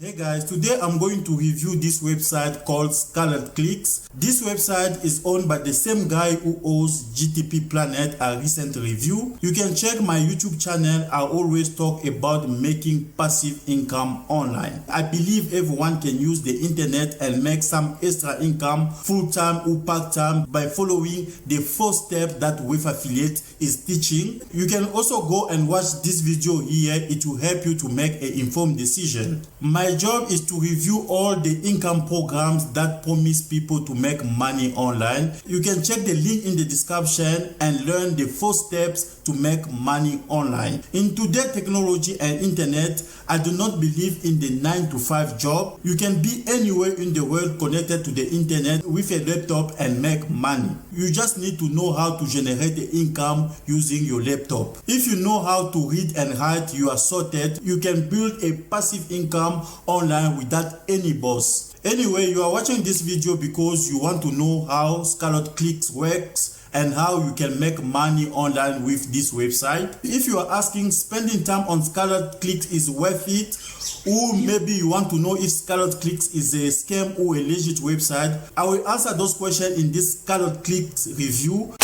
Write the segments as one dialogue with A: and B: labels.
A: Hey guys, today I'm going to review this website called Scarlet Clicks. This website is owned by the same guy who owns GTP Planet, a recent review. You can check my YouTube channel. I always talk about making passive income online. I believe everyone can use the internet and make some extra income full-time or part-time by following the 4 steps that Wave Affiliate is teaching. You can also go and watch this video here. It will help you to make an informed decision. My job is to review all the income programs that promise people to make money online. You can check the link in the description and learn the 4 steps to make money online. In today's technology and internet, I do not believe in the 9-to-5 job. You can be anywhere in the world connected to the internet with a laptop and make money. You just need to know how to generate the income using your laptop. If you know how to read and write, you are sorted. You can build a passive income online without any boss. Anyway, you are watching this video because you want to know how Scarlet Clicks works and how you can make money online with this website. If you are asking spending time on Scarlet Clicks is worth it, or maybe you want to know if Scarlet Clicks is a scam or a legit website, I will answer those questions in this Scarlet Clicks review.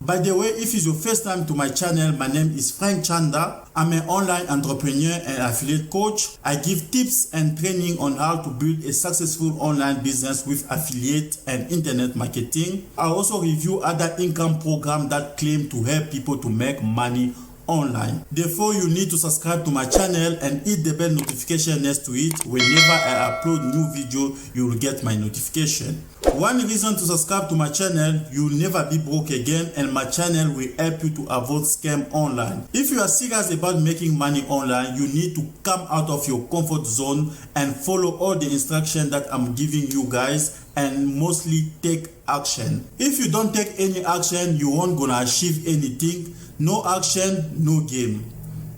A: By the way, if it's your first time to my channel, my name is Frank Chanda. I'm an online entrepreneur and affiliate coach. I give tips and training on how to build a successful online business with affiliate and internet marketing. I also review other income programs that claim to help people to make money online. Therefore, you need to subscribe to my channel and hit the bell notification next to it. Whenever I upload new video, you will get my notification. One reason to subscribe to my channel, you will never be broke again, and my channel will help you to avoid scam online. If you are serious about making money online, you need to come out of your comfort zone and follow all the instructions that I'm giving you guys, and mostly take action. If you don't take any action, you won't gonna achieve anything. No action, no game.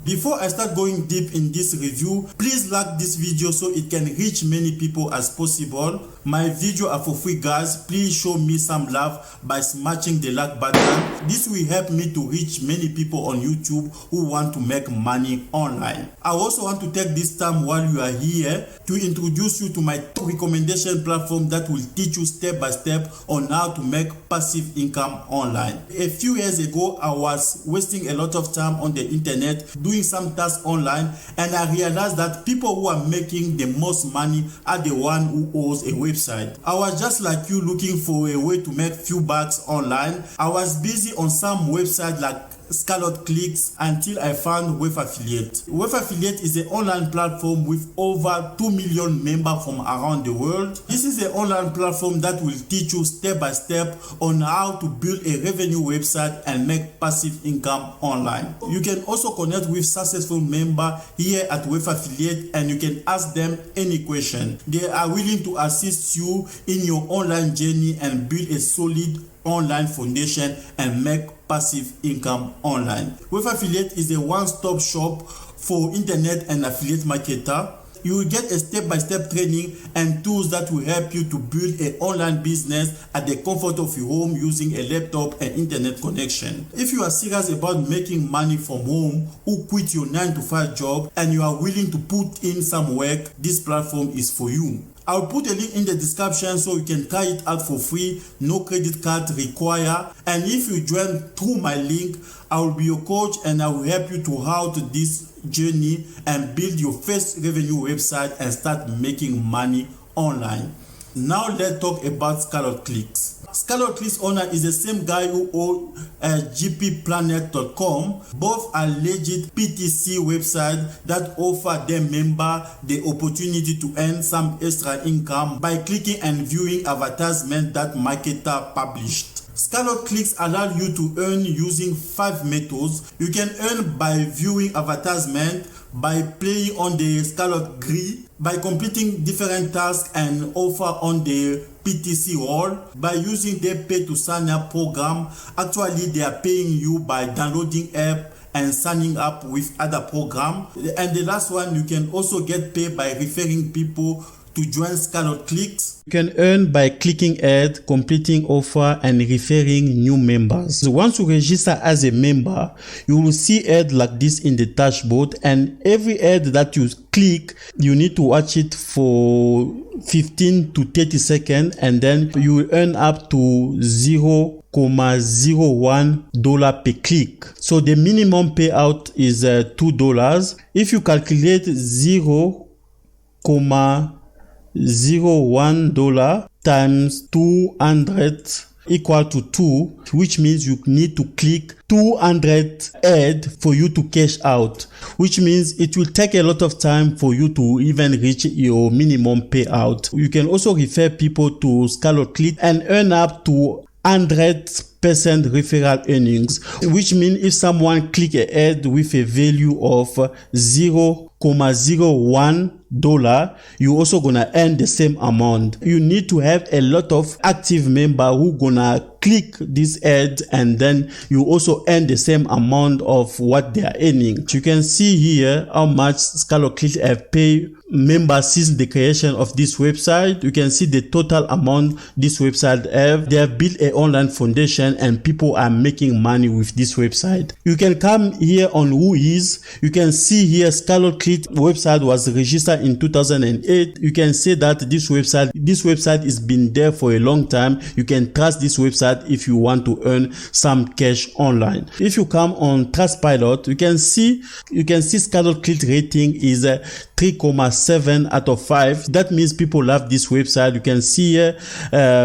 A: Before I start going deep in this review, please like this video so it can reach many people as possible. My videos are for free, guys. Please show me some love by smashing the like button. This will help me to reach many people on YouTube who want to make money online. I also want to take this time while you are here to introduce you to my top recommendation platform that will teach you step by step on how to make passive income online. A few years ago, I was wasting a lot of time on the internet doing some tasks online, and I realized that people who are making the most money are the one who owns a website. I was just like you looking for a way to make few bucks online. I was busy on some website like Scarlet Clicks until I found Wave Affiliate. Wave Affiliate is an online platform with over 2 million members from around the world. This is an online platform that will teach you step by step on how to build a revenue website and make passive income online. You can also connect with successful members here at Wave Affiliate and you can ask them any question. They are willing to assist you in your online journey and build a solid online foundation and make passive income online. Wave Affiliate is a one-stop shop for internet and affiliate marketer. You will get a step-by-step training and tools that will help you to build an online business at the comfort of your home using a laptop and internet connection. If you are serious about making money from home or quit your 9-to-5 job and you are willing to put in some work, this platform is for you. I'll put a link in the description so you can try it out for free, no credit card required. And if you join through my link, I will be your coach and I will help you to how to this journey and build your first revenue website and start making money online. Now let's talk about Scarlet Clicks. Scarlet Clicks owner is the same guy who owns gpplanet.com. Both are legit PTC websites that offer their members the opportunity to earn some extra income by clicking and viewing advertisements that marketer published. Scarlet Clicks allow you to earn using 5 methods. You can earn by viewing advertisement, by playing on the Scarlet Grid, by completing different tasks and offer on the PTC wall, by using their pay to sign up program. Actually, they are paying you by downloading app and signing up with other programs. And the last one, you can also get paid by referring people to join Scalot Clicks?
B: You can earn by clicking ad, completing offer, and referring new members. So once you register as a member, you will see ad like this in the dashboard, and every ad that you click, you need to watch it for 15 to 30 seconds, and then you will earn up to $0.01 per click. So the minimum payout is $2. If you calculate $0.01 times 200 equal to 2, which means you need to click 200 ads for you to cash out, which means it will take a lot of time for you to even reach your minimum payout. You can also refer people to Scalot Clicks and earn up to 100% referral earnings, which means if someone click an ad with a value of $0.01, you also gonna earn the same amount. You need to have a lot of active member who gonna click this ad, and then you also earn the same amount of what they are earning. You can see here how much Scalot Clicks have paid members since the creation of this website. You can see the total amount this website have. They have built an online foundation and people are making money with this website. You can come here on Whois. You can see here Scalot Clicks website was registered in 2008. You can see that this website has been there for a long time. You can trust this website if you want to earn some cash online. If you come on Trustpilot, you can see Scalot Clicks rating is 3.7 out of 5. That means people love this website. You can see here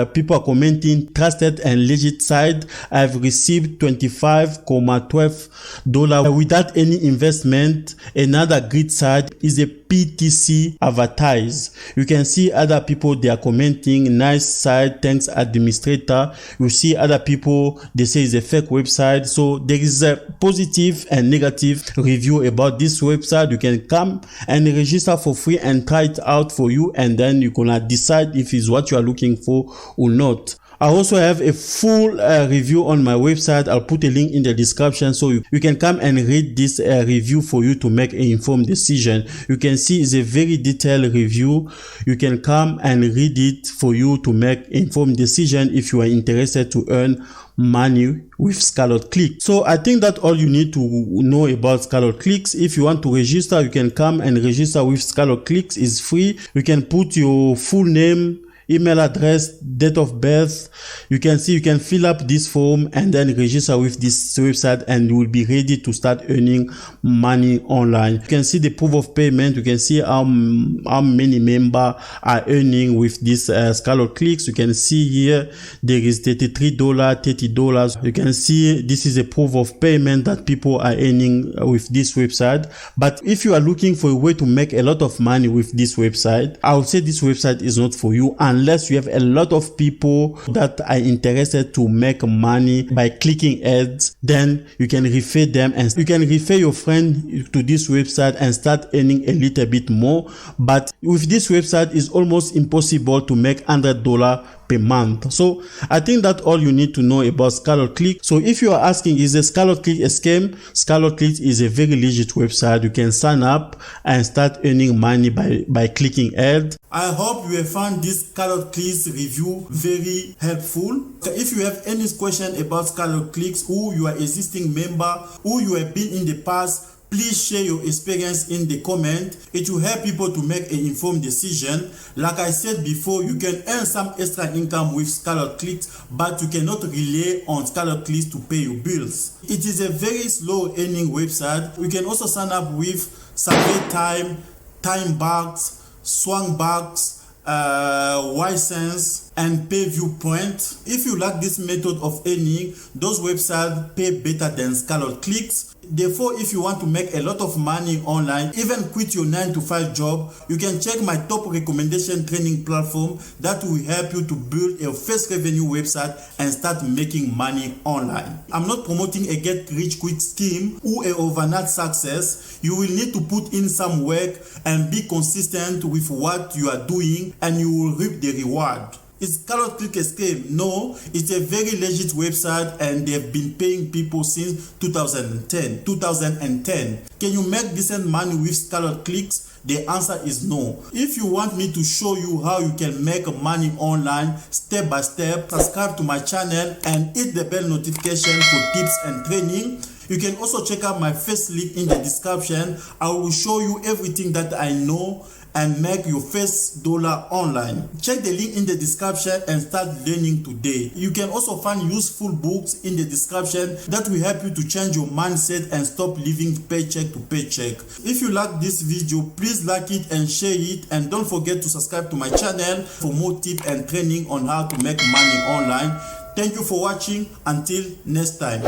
B: people are commenting trusted and legit site. I've received $25.12 without any investment. Another great site is a PTC advertise. You can see other people, they are commenting nice site, thanks administrator. You see other people, they say it's a fake website. So there is a positive and negative review about this website. You can come and register for free and try it out for you, and then you're gonna decide if it's what you are looking for or not. I also have a full review on my website. I'll put a link in the description so you can come and read this review for you to make an informed decision. You can see it's a very detailed review. You can come and read it for you to make an informed decision if you are interested to earn money with Scalot Clicks. So I think that's all you need to know about Scalot Clicks. If you want to register, you can come and register with Scalot Clicks. It's free. You can put your full name, email address, date of birth. You can see you can fill up this form and then register with this website, and you will be ready to start earning money online. You can see the proof of payment. You can see how many members are earning with this Scalot Clicks. You can see here there is $33, $30. You can see this is a proof of payment that people are earning with this website. But if you are looking for a way to make a lot of money with this website, I would say this website is not for you unless you have a lot of people that are interested to make money by clicking ads. Then you can refer them, and you can refer your friend to this website and start earning a little bit more. But with this website, it's almost impossible to make $100 per month. So I think that's all you need to know about Scalot Clicks. So if you are asking, is a Scalot Clicks a scam? Scalot Clicks is a very legit website. You can sign up and start earning money by clicking ads.
A: I hope you have found this Scalot Clicks review very helpful. If you have any question about Scalot Clicks, who you are existing member, who you have been in the past, please share your experience in the comment. It will help people to make an informed decision. Like I said before, you can earn some extra income with Scalot Clicks, but you cannot rely on Scalot Clicks to pay your bills. It is a very slow earning website. You can also sign up with Survey Time, TimeBucks, Swangbucks, Ysense, and Pay Viewpoint. If you like this method of earning, those websites pay better than Scalot Clicks. Therefore, if you want to make a lot of money online, even quit your 9-to-5 job, you can check my top recommendation training platform that will help you to build a first revenue website and start making money online. I'm not promoting a get rich quick scheme or an overnight success. You will need to put in some work and be consistent with what you are doing, and you will reap the reward. Is Scarlet Click a scam? No, it's a very legit website and they've been paying people since 2010. Can you make decent money with Scarlet Clicks? The answer is no. If you want me to show you how you can make money online step by step, subscribe to my channel and hit the bell notification for tips and training. You can also check out my first link in the description. I will show you everything that I know and make your first dollar online. Check the link in the description and start learning today. You can also find useful books in the description that will help you to change your mindset and stop living paycheck to paycheck. If you like this video, please like it and share it, and don't forget to subscribe to my channel for more tips and training on how to make money online. Thank you for watching. Until next time.